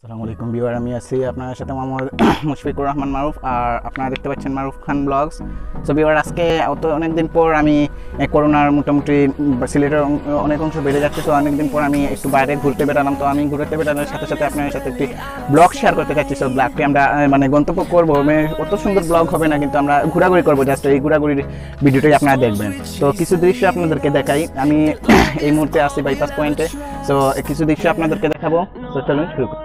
আসসালামু আলাইকুম ভিউয়ার, আমি আছি আপনাদের সাথে মোহাম্মদ মুশফিকুর রহমান মারুফ। আর আপনারা দেখতে পাচ্ছেন মারুফ খান ব্লগস। সো ভিউয়ার, আজকে অনেকদিন পর আমি করোনার মোটামুটি সিলেটের অনেক অংশ বেড়ে যাচ্ছে, তো অনেকদিন পর আমি একটু বাইরে ঘুরতে বেড়ালাম। তো আমি ঘুরতে বেড়ানোর সাথে সাথে আপনাদের সাথে একটি ব্লগ শেয়ার করতে চাচ্ছি। সো ব্লগটি আমরা গন্তব্য করবো, অত সুন্দর ব্লগ হবে না, কিন্তু আমরা ঘোরাঘুরি করবো। জাস্ট এই ঘোরাঘুরির ভিডিওটাই আপনারা দেখবেন। তো কিছু দৃশ্য আপনাদেরকে দেখাই। আমি এই মুহূর্তে আসি বাইপাস পয়েন্টে। সো কিছু দৃশ্য আপনাদেরকে দেখাবো। তো চলুন শুরু করি।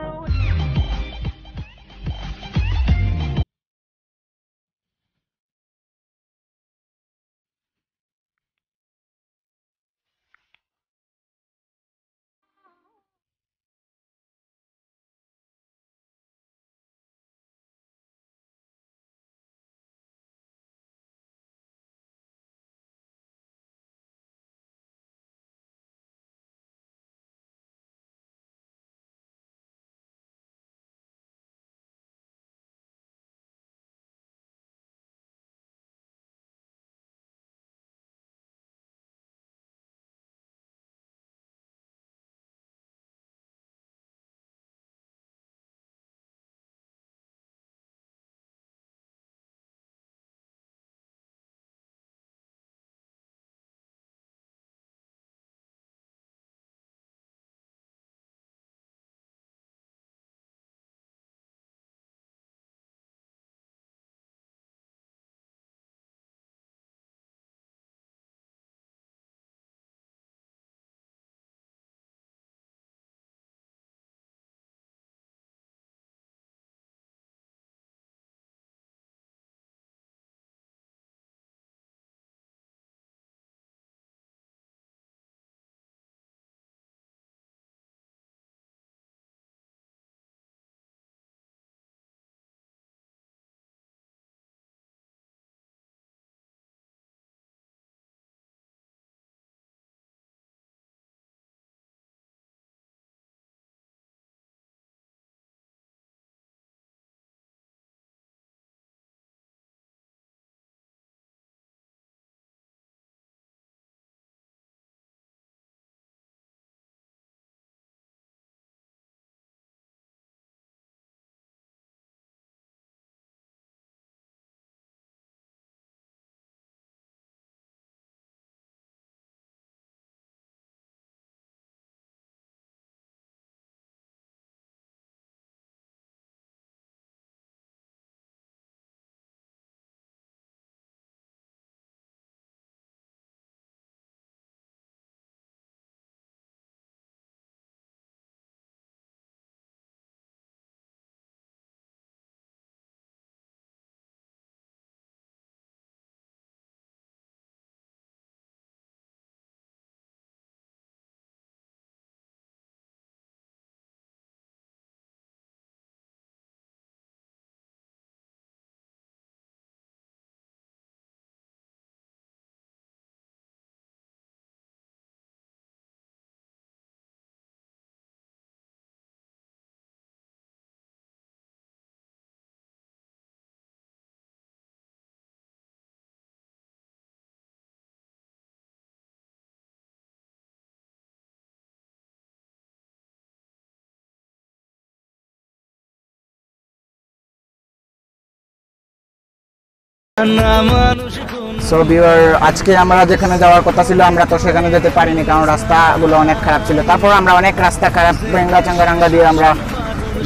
সো ভিউয়ার, আজকে আমরা যেখানে যাওয়ার কথা ছিল আমরা তো সেখানে যেতে পারিনি, কারণ রাস্তাগুলো অনেক খারাপ ছিল। তারপর আমরা অনেক রাস্তা খারাপ ভেঙ্গা চাঙ্গা দিয়ে আমরা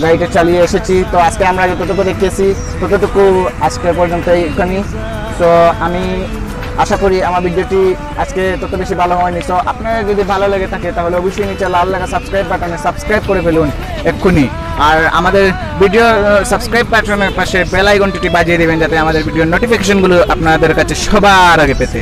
গাড়িটা চালিয়ে এসেছি। তো আজকে আমরা যতটুকু দেখতেছি ততটুকু আজকে পর্যন্ত এইখানেই। সো আমি আশা করি আমার ভিডিওটি আজকে তত বেশি ভালো হয়নি। সো আপনার যদি ভালো লেগে থাকে তাহলে অবশ্যই নিচে লাল লেখা সাবস্ক্রাইব বাটনে সাবস্ক্রাইব করে ফেলুন এক্ষুনি। আর আমাদের ভিডিও সাবস্ক্রাইব বাটনের পাশে বেল আইকনটি বাজিয়ে দেবেন, যাতে আমাদের ভিডিওর নোটিফিকেশনগুলো আপনাদের কাছে সবার আগে পেতে।